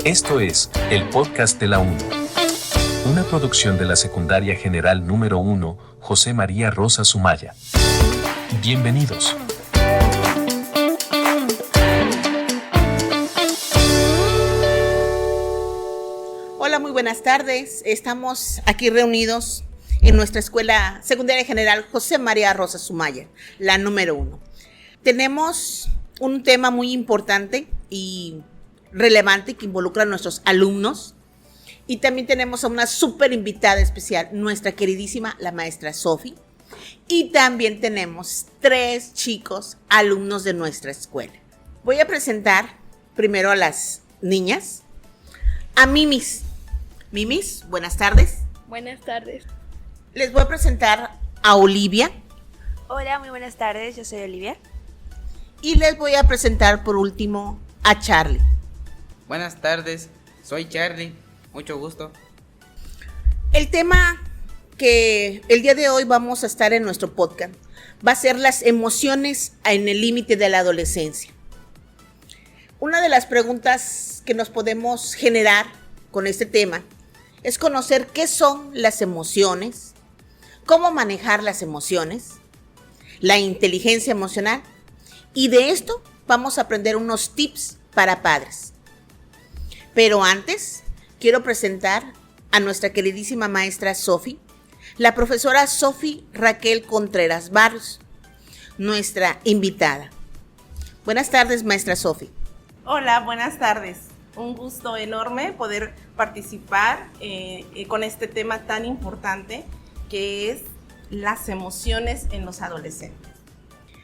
Esto es el podcast de la UNO, una producción de la Secundaria General número 1, José María Rosa Sumaya. Bienvenidos. Hola, muy buenas tardes. Estamos aquí reunidos en nuestra Escuela Secundaria General José María Rosa Sumaya, la número 1. Tenemos un tema muy importante y relevante que involucra a nuestros alumnos, y también tenemos a una súper invitada especial, nuestra queridísima la maestra Sofi, y también tenemos 3 chicos alumnos de nuestra escuela. Voy a presentar primero a las niñas, a Mimis. Mimis, buenas tardes. Buenas tardes. Les voy a presentar a Olivia. Hola, muy buenas tardes, yo soy Olivia. Y les voy a presentar por último a Charlie. Buenas tardes, soy Charlie, mucho gusto. El tema que el día de hoy vamos a estar en nuestro podcast va a ser las emociones en el límite de la adolescencia. Una de las preguntas que nos podemos generar con este tema es conocer qué son las emociones, cómo manejar las emociones, la inteligencia emocional, y de esto vamos a aprender unos tips para padres. Pero antes, quiero presentar a nuestra queridísima maestra Sofi, la profesora Sofi Raquel Contreras Barrios, nuestra invitada. Buenas tardes, maestra Sofi. Hola, buenas tardes. Un gusto enorme poder participar con este tema tan importante que es las emociones en los adolescentes.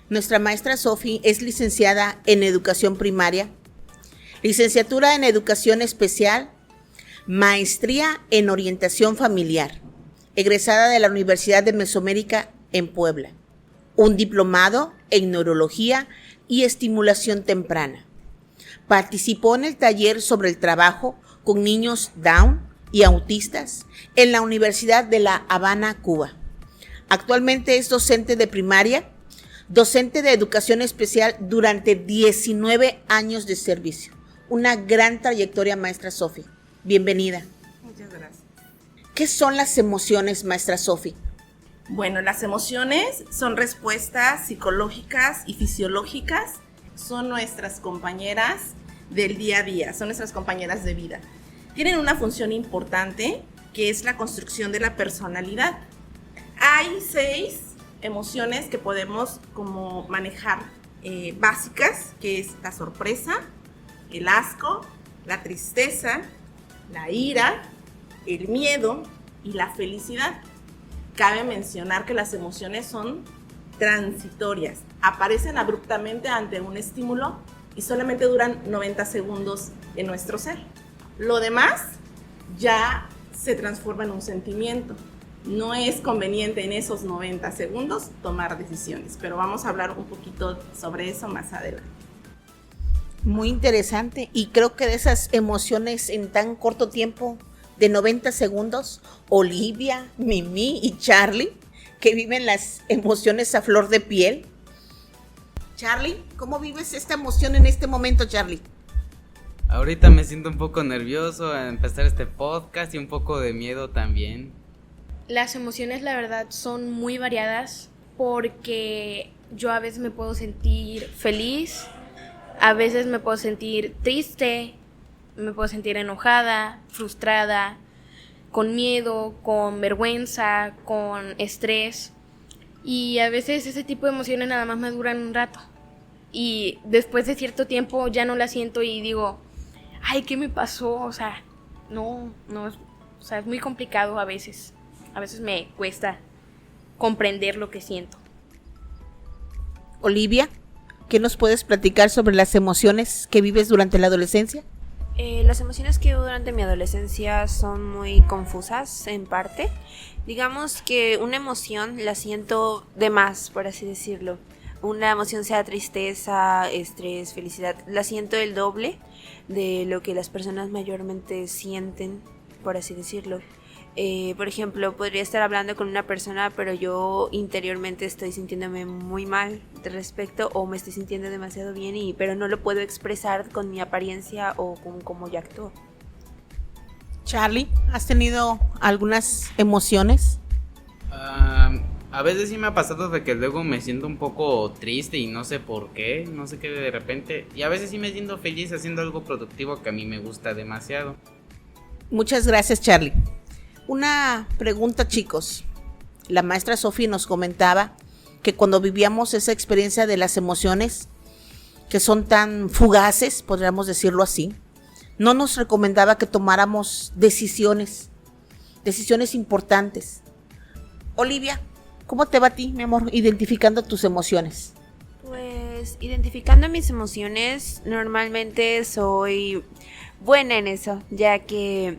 Nuestra maestra Sofi es licenciada en Educación Primaria, licenciatura en Educación Especial, maestría en Orientación Familiar, egresada de la Universidad de Mesoamérica en Puebla, un diplomado en Neurología y Estimulación Temprana. Participó en el taller sobre el trabajo con niños Down y autistas en la Universidad de La Habana, Cuba. Actualmente es docente de primaria, docente de educación especial durante 19 años de servicio. Una gran trayectoria, maestra Sofi. Bienvenida. Muchas gracias. ¿Qué son las emociones, maestra Sofi? Bueno, las emociones son respuestas psicológicas y fisiológicas. Son nuestras compañeras del día a día, son nuestras compañeras de vida. Tienen una función importante que es la construcción de la personalidad. Hay 6 emociones que podemos como manejar básicas, que es la sorpresa, el asco, la tristeza, la ira, el miedo y la felicidad. Cabe mencionar que las emociones son transitorias, aparecen abruptamente ante un estímulo y solamente duran 90 segundos en nuestro ser. Lo demás ya se transforma en un sentimiento. No es conveniente en esos 90 segundos tomar decisiones, pero vamos a hablar un poquito sobre eso más adelante. Muy interesante, y creo que de esas emociones en tan corto tiempo de 90 segundos, Olivia, Mimi y Charlie, que viven las emociones a flor de piel. Charlie, ¿cómo vives esta emoción en este momento, Charlie? Ahorita me siento un poco nervioso a empezar este podcast y un poco de miedo también. Las emociones, la verdad, son muy variadas porque yo a veces me puedo sentir feliz, a veces me puedo sentir triste, me puedo sentir enojada, frustrada, con miedo, con vergüenza, con estrés. Y a veces ese tipo de emociones nada más me duran un rato. Y después de cierto tiempo ya no las siento y digo, ay, ¿qué me pasó? O sea, es muy complicado a veces. A veces me cuesta comprender lo que siento. Olivia, ¿qué nos puedes platicar sobre las emociones que vives durante la adolescencia? Las emociones que vivo durante mi adolescencia son muy confusas en parte. Digamos que una emoción la siento de más, por así decirlo. Una emoción sea tristeza, estrés, felicidad, la siento el doble de lo que las personas mayormente sienten, por así decirlo. Por ejemplo, podría estar hablando con una persona, pero yo interiormente estoy sintiéndome muy mal al respecto, o me estoy sintiendo demasiado bien, pero no lo puedo expresar con mi apariencia o con cómo yo actúo. Charlie, ¿has tenido algunas emociones? A veces sí me ha pasado de que luego me siento un poco triste y no sé por qué, no sé qué de repente. Y a veces sí me siento feliz haciendo algo productivo que a mí me gusta demasiado. Muchas gracias, Charlie. Una pregunta, chicos. La maestra Sofi nos comentaba que cuando vivíamos esa experiencia de las emociones, que son tan fugaces, podríamos decirlo así, no nos recomendaba que tomáramos decisiones importantes. Olivia, ¿cómo te va a ti, mi amor, identificando tus emociones? Pues identificando mis emociones, normalmente soy buena en eso, ya que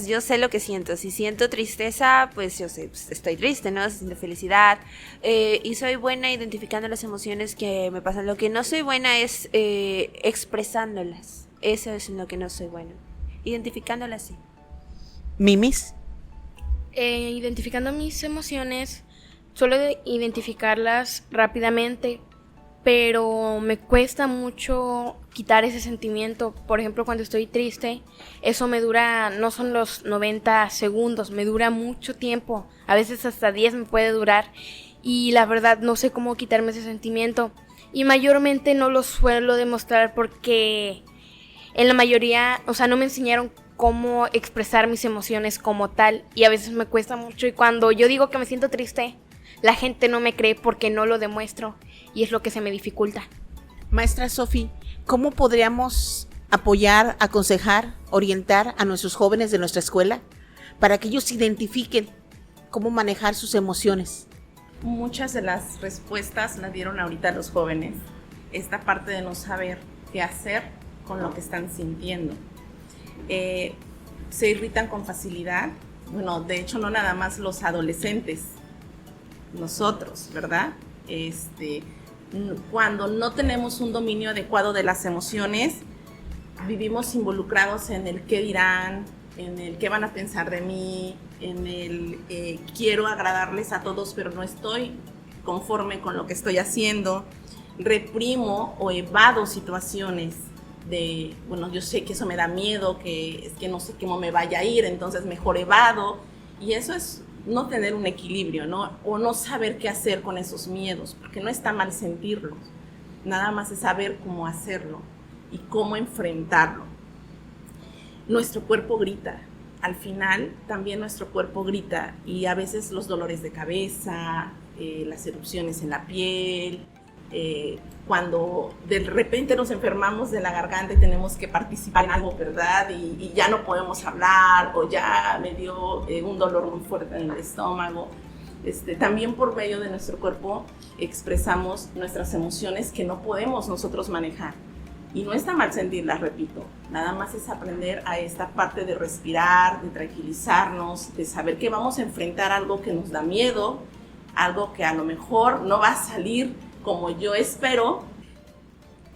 yo sé lo que siento. Si siento tristeza, pues yo sé, pues estoy triste, ¿no? Si siento felicidad. Y soy buena identificando las emociones que me pasan. Lo que no soy buena es expresándolas. Eso es en lo que no soy buena. Identificándolas, sí. ¿Mimis? Identificando mis emociones, suelo identificarlas rápidamente, pero me cuesta mucho quitar ese sentimiento. Por ejemplo, cuando estoy triste, eso me dura, no son los 90 segundos, me dura mucho tiempo, a veces hasta 10 me puede durar, y la verdad no sé cómo quitarme ese sentimiento, y mayormente no lo suelo demostrar porque en la mayoría, no me enseñaron cómo expresar mis emociones como tal, y a veces me cuesta mucho, y cuando yo digo que me siento triste, la gente no me cree porque no lo demuestro, y es lo que se me dificulta. Maestra Sofi, ¿cómo podríamos apoyar, aconsejar, orientar a nuestros jóvenes de nuestra escuela para que ellos identifiquen cómo manejar sus emociones? Muchas de las respuestas las dieron ahorita los jóvenes. Esta parte de no saber qué hacer con lo que están sintiendo. Se irritan con facilidad. Bueno, de hecho no nada más los adolescentes, nosotros, ¿verdad? Cuando no tenemos un dominio adecuado de las emociones, vivimos involucrados en el qué dirán, en el qué van a pensar de mí, en el quiero agradarles a todos, pero no estoy conforme con lo que estoy haciendo. Reprimo o evado situaciones de, bueno, yo sé que eso me da miedo, que es que no sé cómo me vaya a ir, entonces mejor evado. Y eso es no tener un equilibrio, ¿no? O no saber qué hacer con esos miedos, porque no está mal sentirlos, nada más es saber cómo hacerlo y cómo enfrentarlo. Nuestro cuerpo grita, al final también nuestro cuerpo grita, y a veces los dolores de cabeza, las erupciones en la piel, cuando de repente nos enfermamos de la garganta y tenemos que participar en algo, ¿verdad? Y ya no podemos hablar, o ya me dio un dolor muy fuerte en el estómago. También por medio de nuestro cuerpo expresamos nuestras emociones que no podemos nosotros manejar. Y no está mal sentirlas, repito. Nada más es aprender a esta parte de respirar, de tranquilizarnos, de saber que vamos a enfrentar algo que nos da miedo, algo que a lo mejor no va a salir como yo espero.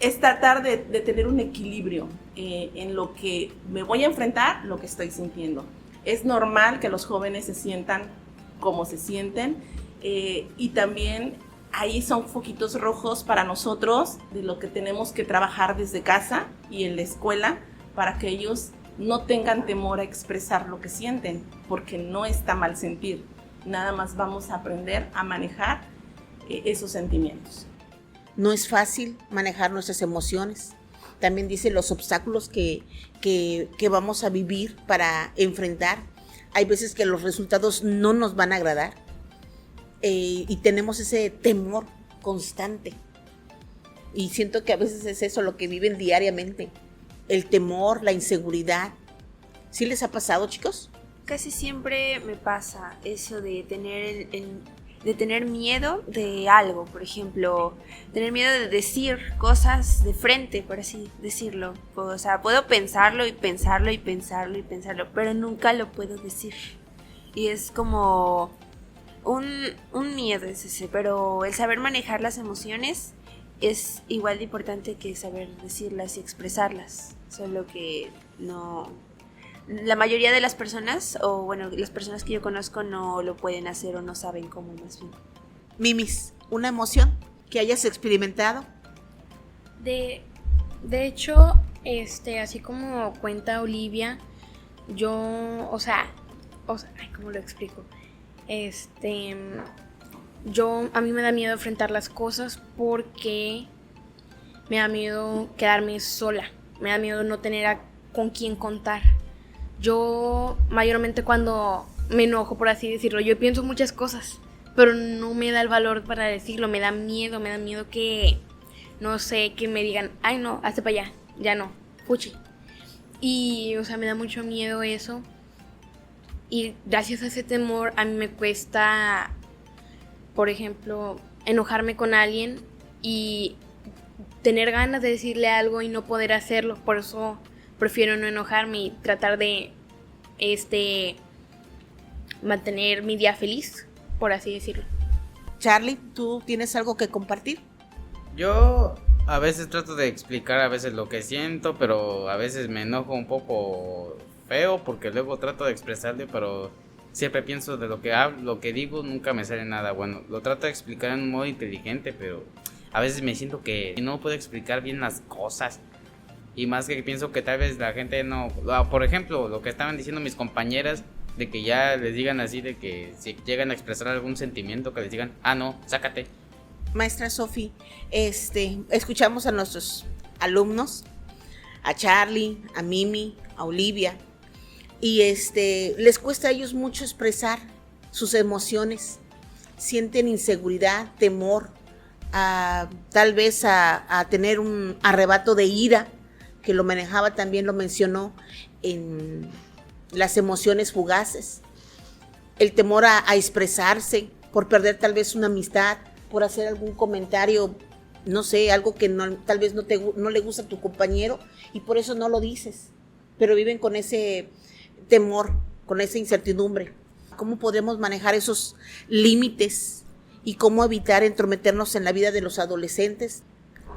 Es tratar de tener un equilibrio en lo que me voy a enfrentar, lo que estoy sintiendo. Es normal que los jóvenes se sientan como se sienten, y también ahí son foquitos rojos para nosotros de lo que tenemos que trabajar desde casa y en la escuela para que ellos no tengan temor a expresar lo que sienten, porque no está mal sentir. Nada más vamos a aprender a manejar esos sentimientos. No es fácil manejar nuestras emociones. También dice los obstáculos que vamos a vivir para enfrentar. Hay veces que los resultados no nos van a agradar, y tenemos ese temor constante. Y siento que a veces es eso lo que viven diariamente. El temor, la inseguridad. ¿Sí les ha pasado, chicos? Casi siempre me pasa eso de tener miedo de algo, por ejemplo, tener miedo de decir cosas de frente, por así decirlo. O sea, puedo pensarlo y pensarlo y pensarlo y pensarlo, pero nunca lo puedo decir. Y es como un miedo es ese, pero el saber manejar las emociones es igual de importante que saber decirlas y expresarlas, solo que no... La mayoría de las personas, o bueno, las personas que yo conozco no lo pueden hacer o no saben cómo, más bien. Mimis, ¿una emoción que hayas experimentado? De hecho, así como cuenta Olivia, yo, ay, ¿cómo lo explico? A mí me da miedo enfrentar las cosas porque me da miedo quedarme sola, me da miedo no tener con quién contar. Yo mayormente cuando me enojo, por así decirlo, yo pienso muchas cosas, pero no me da el valor para decirlo, me da miedo que, no sé, que me digan, ay no, hazte para allá, ya no, fuchi. Y, me da mucho miedo eso. Y gracias a ese temor a mí me cuesta, por ejemplo, enojarme con alguien y tener ganas de decirle algo y no poder hacerlo. Por eso prefiero no enojarme y tratar de mantener mi día feliz, por así decirlo. Charlie, ¿tú tienes algo que compartir? Yo a veces trato de explicar a veces lo que siento, pero a veces me enojo un poco feo porque luego trato de expresarle, pero siempre pienso de lo que hablo, lo que digo, nunca me sale nada bueno. Lo trato de explicar en un modo inteligente, pero a veces me siento que no puedo explicar bien las cosas. Y más que pienso que tal vez la gente no... Por ejemplo, lo que estaban diciendo mis compañeras, de que ya les digan así, de que si llegan a expresar algún sentimiento, que les digan, no, sácate. Maestra Sofi, escuchamos a nuestros alumnos, a Charlie, a Mimi, a Olivia, y les cuesta a ellos mucho expresar sus emociones, sienten inseguridad, temor, tal vez a tener un arrebato de ira, que lo manejaba también, lo mencionó en las emociones fugaces, el temor a expresarse por perder tal vez una amistad, por hacer algún comentario, no sé, algo que tal vez no le gusta a tu compañero y por eso no lo dices, pero viven con ese temor, con esa incertidumbre. ¿Cómo podemos manejar esos límites y cómo evitar entrometernos en la vida de los adolescentes?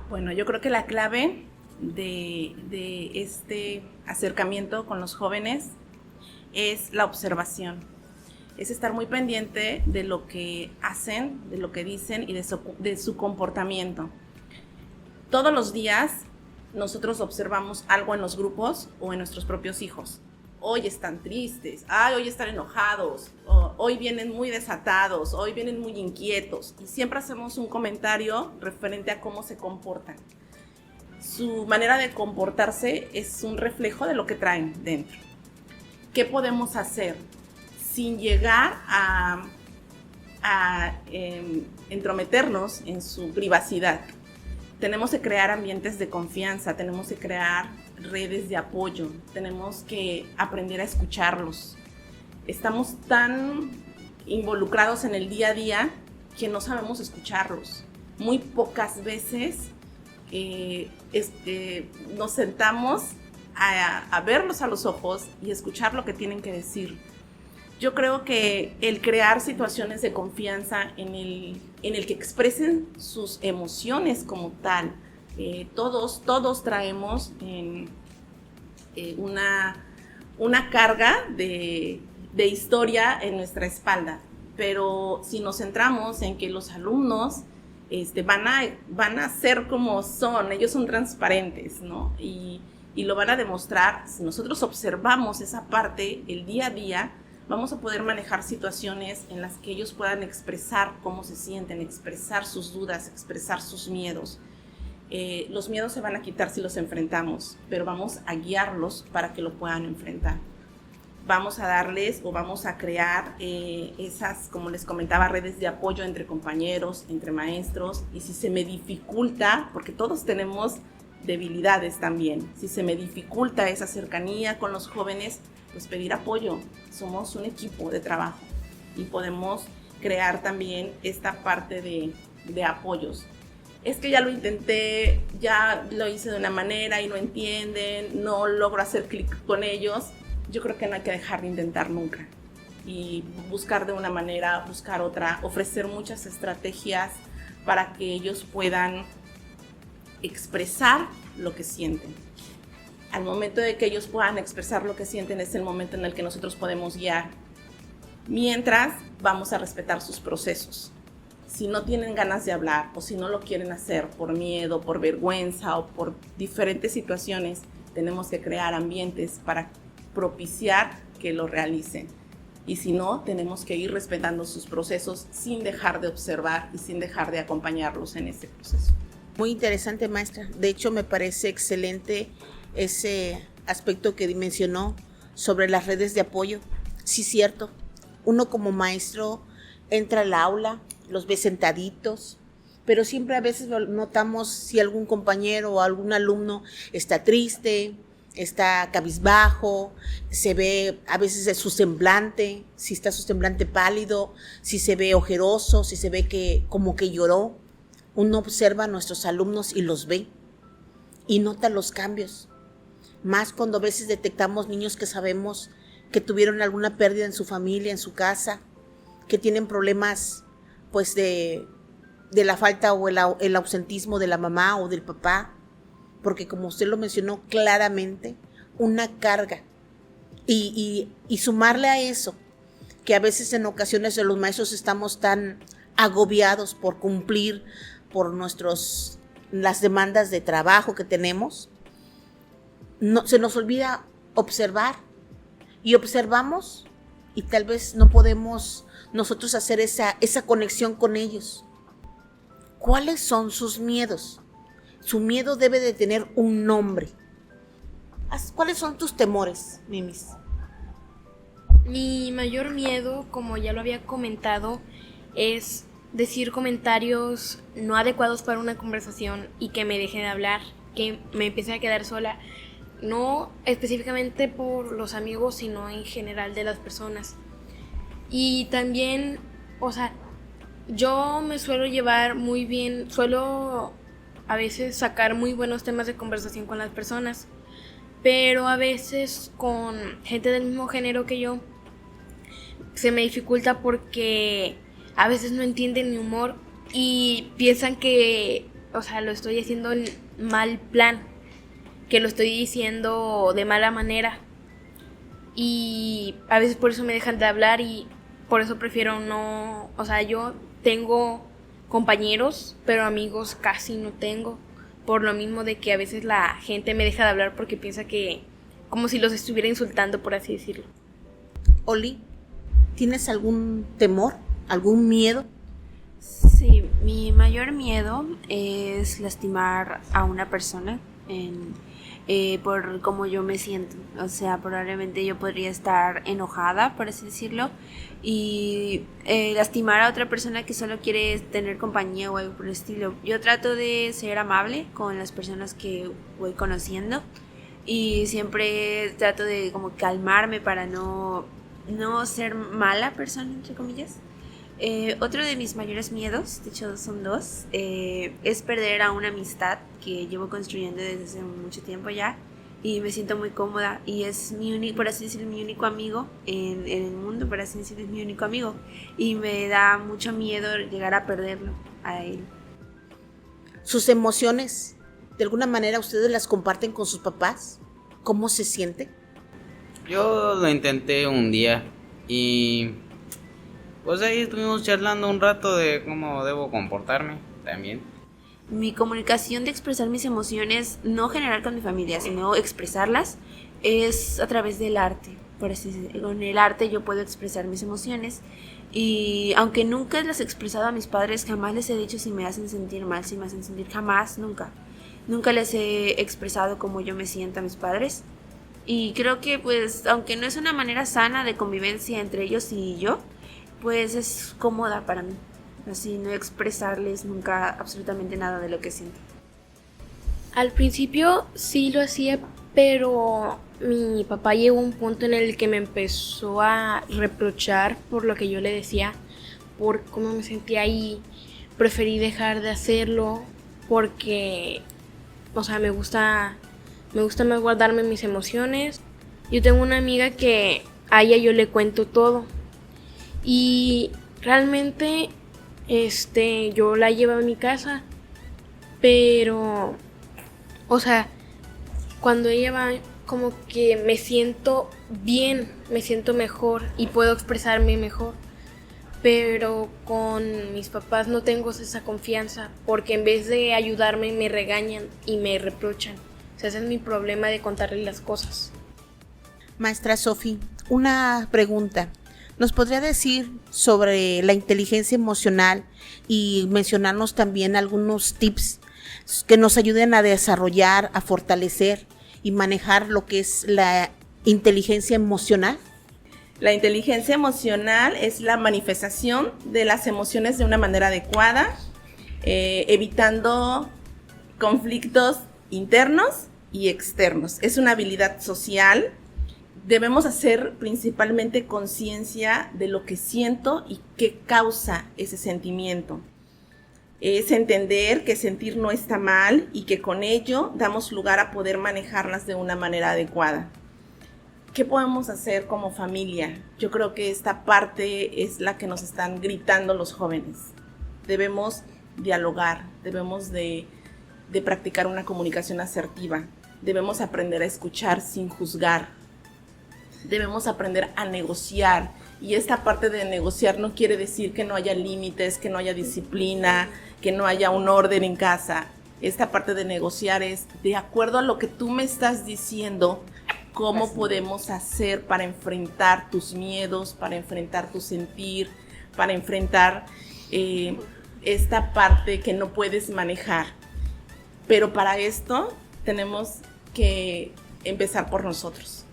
Bueno, yo creo que la clave de este acercamiento con los jóvenes es la observación. Es estar muy pendiente de lo que hacen, de lo que dicen y de su comportamiento. Todos los días nosotros observamos algo en los grupos o en nuestros propios hijos. Hoy están tristes, hoy están enojados, hoy vienen muy desatados, hoy vienen muy inquietos. Y siempre hacemos un comentario referente a cómo se comportan. Su manera de comportarse es un reflejo de lo que traen dentro. ¿Qué podemos hacer? Sin llegar a entrometernos en su privacidad. Tenemos que crear ambientes de confianza, tenemos que crear redes de apoyo, tenemos que aprender a escucharlos. Estamos tan involucrados en el día a día que no sabemos escucharlos. Muy pocas veces nos sentamos a verlos a los ojos y escuchar lo que tienen que decir. Yo creo que el crear situaciones de confianza en el que expresen sus emociones como tal, todos traemos una carga de historia en nuestra espalda, pero si nos centramos en que los alumnos van a ser como son, ellos son transparentes, ¿no? Y lo van a demostrar. Si nosotros observamos esa parte, el día a día, vamos a poder manejar situaciones en las que ellos puedan expresar cómo se sienten, expresar sus dudas, expresar sus miedos. Los miedos se van a quitar si los enfrentamos, pero vamos a guiarlos para que lo puedan enfrentar. Vamos a darles o vamos a crear esas, como les comentaba, redes de apoyo entre compañeros, entre maestros. Y si se me dificulta, porque todos tenemos debilidades también, si se me dificulta esa cercanía con los jóvenes, pues pedir apoyo. Somos un equipo de trabajo y podemos crear también esta parte de apoyos. Es que ya lo intenté, ya lo hice de una manera y no entienden, no logro hacer clic con ellos. Yo creo que no hay que dejar de intentar nunca y buscar de una manera, buscar otra, ofrecer muchas estrategias para que ellos puedan expresar lo que sienten. Al momento de que ellos puedan expresar lo que sienten es el momento en el que nosotros podemos guiar. Mientras vamos a respetar sus procesos. Si no tienen ganas de hablar o si no lo quieren hacer por miedo, por vergüenza o por diferentes situaciones, tenemos que crear ambientes para propiciar que lo realicen. Y si no, tenemos que ir respetando sus procesos sin dejar de observar y sin dejar de acompañarlos en ese proceso. Muy interesante, maestra. De hecho, me parece excelente ese aspecto que mencionó sobre las redes de apoyo. Sí, cierto. Uno como maestro entra al aula, los ve sentaditos, pero siempre a veces notamos si algún compañero o algún alumno está triste, está cabizbajo, se ve a veces de su semblante, si está su semblante pálido, si se ve ojeroso, si se ve que como que lloró. Uno observa a nuestros alumnos y los ve y nota los cambios. Más cuando a veces detectamos niños que sabemos que tuvieron alguna pérdida en su familia, en su casa, que tienen problemas pues de la falta o el ausentismo de la mamá o del papá, porque como usted lo mencionó claramente, una carga. Y sumarle a eso, que a veces en ocasiones los maestros estamos tan agobiados por cumplir por las demandas de trabajo que tenemos, se nos olvida observar, y observamos y tal vez no podemos nosotros hacer esa conexión con ellos. ¿Cuáles son sus miedos? Su miedo debe de tener un nombre. ¿Cuáles son tus temores, Mimis? Mi mayor miedo, como ya lo había comentado, es decir comentarios no adecuados para una conversación y que me deje de hablar, que me empiece a quedar sola. No específicamente por los amigos, sino en general de las personas. Y también, yo me suelo llevar muy bien, suelo a veces sacar muy buenos temas de conversación con las personas, pero a veces con gente del mismo género que yo se me dificulta porque a veces no entienden mi humor y piensan que, lo estoy haciendo en mal plan, que lo estoy diciendo de mala manera, y a veces por eso me dejan de hablar y por eso prefiero no, yo tengo compañeros, pero amigos casi no tengo, por lo mismo de que a veces la gente me deja de hablar porque piensa que como si los estuviera insultando, por así decirlo. Oli, ¿tienes algún temor, algún miedo? Sí, mi mayor miedo es lastimar a una persona por cómo yo me siento. Probablemente yo podría estar enojada, por así decirlo, y lastimar a otra persona que solo quiere tener compañía o algo por el estilo. Yo trato de ser amable con las personas que voy conociendo y siempre trato de como calmarme para no ser mala persona, entre comillas. Otro de mis mayores miedos, de hecho son dos, es perder a una amistad que llevo construyendo desde hace mucho tiempo ya y me siento muy cómoda y es mi único, por así decirlo, mi único amigo en el mundo, por así decirlo, es mi único amigo y me da mucho miedo llegar a perderlo a él. ¿Sus emociones, de alguna manera, ustedes las comparten con sus papás? ¿Cómo se siente? Yo lo intenté un día y pues ahí estuvimos charlando un rato de cómo debo comportarme también. Mi comunicación de expresar mis emociones, no general con mi familia, sino expresarlas, es a través del arte. Por así decirlo. Con el arte yo puedo expresar mis emociones y aunque nunca las he expresado a mis padres, jamás les he dicho si me hacen sentir mal, si me hacen sentir, jamás, nunca. Nunca les he expresado cómo yo me siento a mis padres. Y creo que pues, aunque no es una manera sana de convivencia entre ellos y yo, pues es cómoda para mí, así no expresarles nunca absolutamente nada de lo que siento. Al principio sí lo hacía, pero mi papá llegó a un punto en el que me empezó a reprochar por lo que yo le decía, por cómo me sentía y preferí dejar de hacerlo porque, me gusta más guardarme mis emociones. Yo tengo una amiga que a ella yo le cuento todo. Y realmente yo la llevo a mi casa, pero cuando ella va como que me siento bien, me siento mejor y puedo expresarme mejor, pero con mis papás no tengo esa confianza porque en vez de ayudarme me regañan y me reprochan. Ese es mi problema de contarles las cosas. Maestra Sofi, una pregunta. ¿Nos podría decir sobre la inteligencia emocional y mencionarnos también algunos tips que nos ayuden a desarrollar, a fortalecer y manejar lo que es la inteligencia emocional? La inteligencia emocional es la manifestación de las emociones de una manera adecuada, evitando conflictos internos y externos. Es una habilidad social. Debemos hacer principalmente conciencia de lo que siento y qué causa ese sentimiento. Es entender que sentir no está mal y que con ello damos lugar a poder manejarlas de una manera adecuada. ¿Qué podemos hacer como familia? Yo creo que esta parte es la que nos están gritando los jóvenes. Debemos dialogar, debemos de practicar una comunicación asertiva, debemos aprender a escuchar sin juzgar, debemos aprender a negociar. Y esta parte de negociar no quiere decir que no haya límites, que no haya disciplina, que no haya un orden en casa. Esta parte de negociar es, de acuerdo a lo que tú me estás diciendo, ¿cómo podemos hacer para enfrentar tus miedos, para enfrentar tu sentir, para enfrentar esta parte que no puedes manejar? Pero para esto tenemos que empezar por nosotros,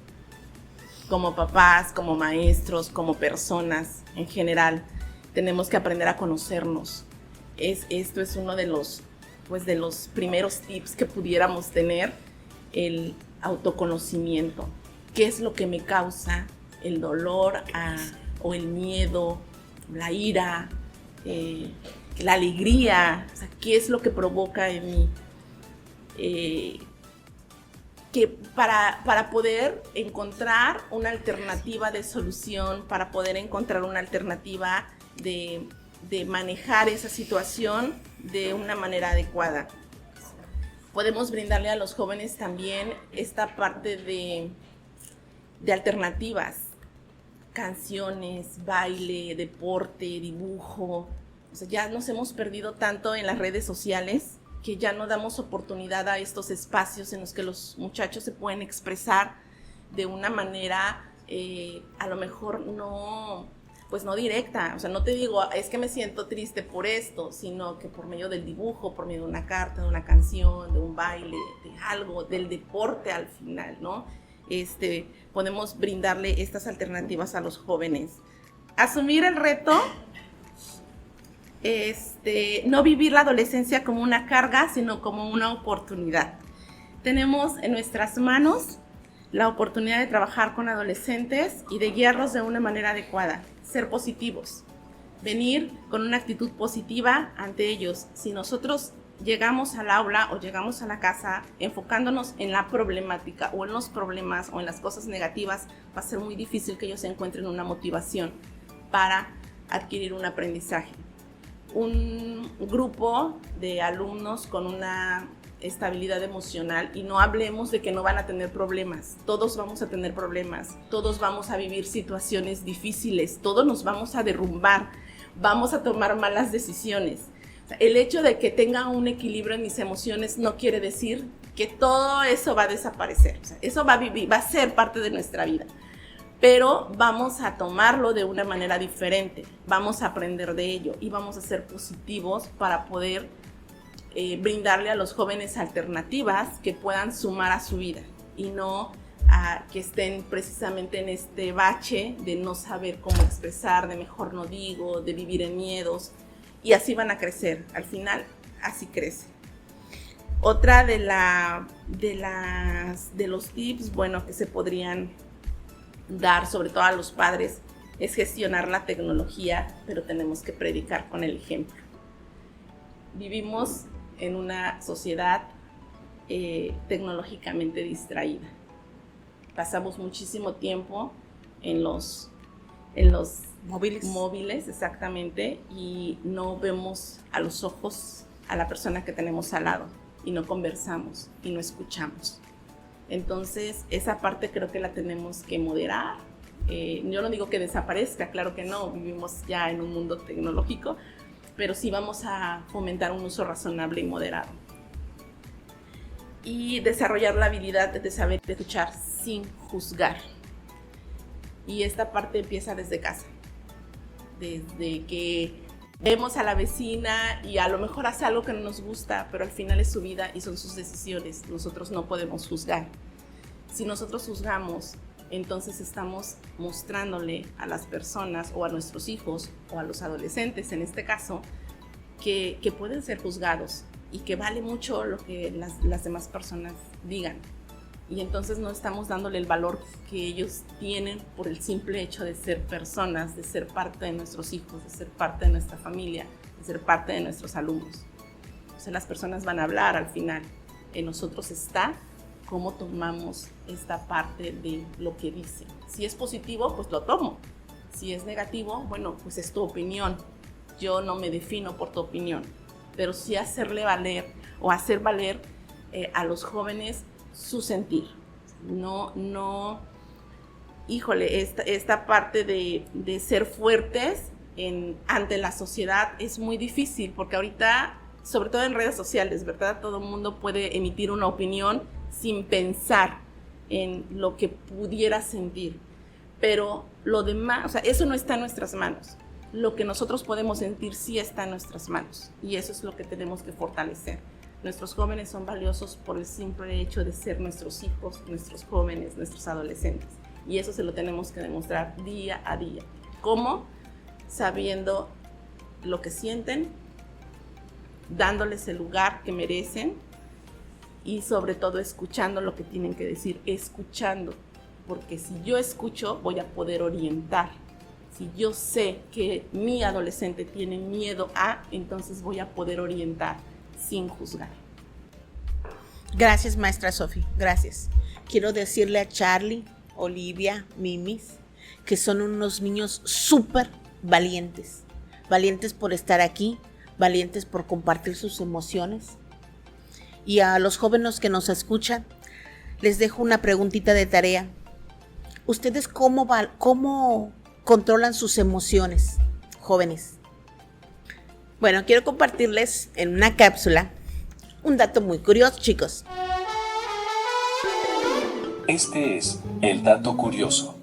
como papás, como maestros, como personas en general. Tenemos que aprender a conocernos. Esto es uno de los primeros tips que pudiéramos tener, el autoconocimiento. ¿Qué es lo que me causa el dolor o el miedo, la ira, la alegría? O sea, ¿qué es lo que provoca en mí? Que para poder encontrar una alternativa de solución, para poder encontrar una alternativa de manejar esa situación de una manera adecuada. Podemos brindarle a los jóvenes también esta parte de alternativas, canciones, baile, deporte, dibujo. O sea, ya nos hemos perdido tanto en las redes sociales que ya no damos oportunidad a estos espacios en los que los muchachos se pueden expresar de una manera a lo mejor no directa. O sea, no te digo, es que me siento triste por esto, sino que por medio del dibujo, por medio de una carta, de una canción, de un baile, de algo, del deporte al final, ¿no? Podemos brindarle estas alternativas a los jóvenes. Asumir el reto, no vivir la adolescencia como una carga, sino como una oportunidad. Tenemos en nuestras manos la oportunidad de trabajar con adolescentes y de guiarlos de una manera adecuada. Ser positivos, venir con una actitud positiva ante ellos. Si nosotros llegamos al aula o llegamos a la casa enfocándonos en la problemática o en los problemas o en las cosas negativas, va a ser muy difícil que ellos encuentren una motivación para adquirir un aprendizaje. Un grupo de alumnos con una estabilidad emocional, y no hablemos de que no van a tener problemas, todos vamos a tener problemas, todos vamos a vivir situaciones difíciles, todos nos vamos a derrumbar, vamos a tomar malas decisiones. O sea, el hecho de que tenga un equilibrio en mis emociones no quiere decir que todo eso va a desaparecer. O sea, eso va a ser parte de nuestra vida, pero vamos a tomarlo de una manera diferente, vamos a aprender de ello y vamos a ser positivos para poder brindarle a los jóvenes alternativas que puedan sumar a su vida y no que estén precisamente en este bache de no saber cómo expresar, de mejor no digo, de vivir en miedos, y así van a crecer. Al final así crece. Otra de los tips, que se podrían dar sobre todo a los padres es gestionar la tecnología, pero tenemos que predicar con el ejemplo. Vivimos en una sociedad tecnológicamente distraída. Pasamos muchísimo tiempo en los móviles, exactamente, y no vemos a los ojos a la persona que tenemos al lado, y no conversamos y no escuchamos. Entonces, esa parte creo que la tenemos que moderar. Yo no digo que desaparezca, claro que no, vivimos ya en un mundo tecnológico, pero sí vamos a fomentar un uso razonable y moderado. Y desarrollar la habilidad de saber escuchar sin juzgar. Y esta parte empieza desde casa, desde que vemos a la vecina y a lo mejor hace algo que no nos gusta, pero al final es su vida y son sus decisiones. Nosotros no podemos juzgar. Si nosotros juzgamos, entonces estamos mostrándole a las personas o a nuestros hijos o a los adolescentes, en este caso, que pueden ser juzgados y que vale mucho lo que las demás personas digan. Y entonces no estamos dándole el valor que ellos tienen por el simple hecho de ser personas, de ser parte de nuestros hijos, de ser parte de nuestra familia, de ser parte de nuestros alumnos. O sea, las personas van a hablar al final. En nosotros está cómo tomamos esta parte de lo que dicen. Si es positivo, pues lo tomo. Si es negativo, bueno, pues es tu opinión. Yo no me defino por tu opinión. Pero sí hacerle valer o hacer valer a los jóvenes su sentir. Híjole, esta parte de ser fuertes ante la sociedad es muy difícil, porque ahorita, sobre todo en redes sociales, ¿verdad? Todo el mundo puede emitir una opinión sin pensar en lo que pudiera sentir. Pero lo demás, o sea, eso no está en nuestras manos. Lo que nosotros podemos sentir sí está en nuestras manos, y eso es lo que tenemos que fortalecer. Nuestros jóvenes son valiosos por el simple hecho de ser nuestros hijos, nuestros jóvenes, nuestros adolescentes. Y eso se lo tenemos que demostrar día a día. ¿Cómo? Sabiendo lo que sienten, dándoles el lugar que merecen y sobre todo escuchando lo que tienen que decir, escuchando. Porque si yo escucho, voy a poder orientar. Si yo sé que mi adolescente tiene miedo entonces voy a poder orientar sin juzgar. Gracias, maestra Sofi, gracias. Quiero decirle a Charlie, Olivia, Mimis, que son unos niños súper valientes. Valientes por estar aquí, valientes por compartir sus emociones. Y a los jóvenes que nos escuchan, les dejo una preguntita de tarea. ¿Ustedes cómo controlan sus emociones, jóvenes? Bueno, quiero compartirles en una cápsula un dato muy curioso, chicos. Este es el dato curioso.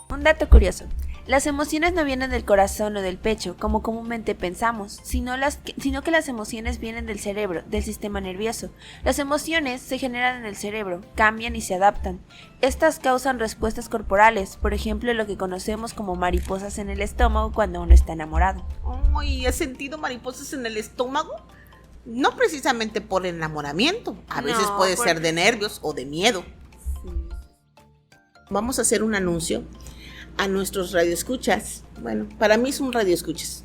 Un dato curioso. Las emociones no vienen del corazón o del pecho, como comúnmente pensamos, sino que las emociones vienen del cerebro, del sistema nervioso. Las emociones se generan en el cerebro, cambian y se adaptan. Estas causan respuestas corporales, por ejemplo, lo que conocemos como mariposas en el estómago cuando uno está enamorado. ¿Y has sentido mariposas en el estómago? No precisamente por enamoramiento, a veces puede ser de nervios o de miedo. Sí. Vamos a hacer un anuncio a nuestros radioescuchas. Bueno, para mí es un radioescuchas.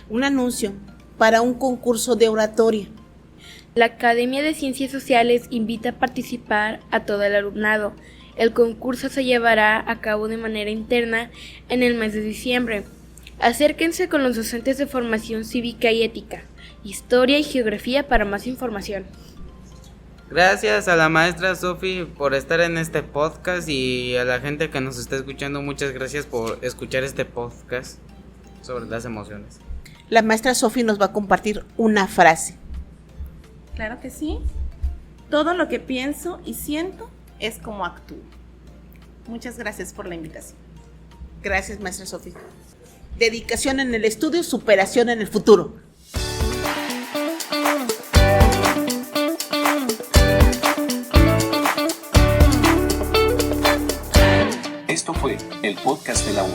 Un anuncio para un concurso de oratoria. La Academia de Ciencias Sociales invita a participar a todo el alumnado. El concurso se llevará a cabo de manera interna en el mes de diciembre. Acérquense con los docentes de formación cívica y ética, historia y geografía para más información. Gracias a la maestra Sofi por estar en este podcast, y a la gente que nos está escuchando, muchas gracias por escuchar este podcast sobre las emociones. La maestra Sofi nos va a compartir una frase. Claro que sí. Todo lo que pienso y siento es como actúo. Muchas gracias por la invitación. Gracias, maestra Sofi. Dedicación en el estudio, superación en el futuro. Esto fue el podcast de la 1.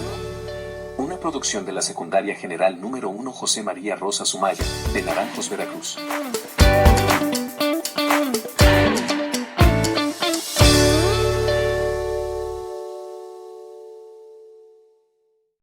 Una producción de la Secundaria General número 1 José María Rosa Sumaya, de Naranjos, Veracruz.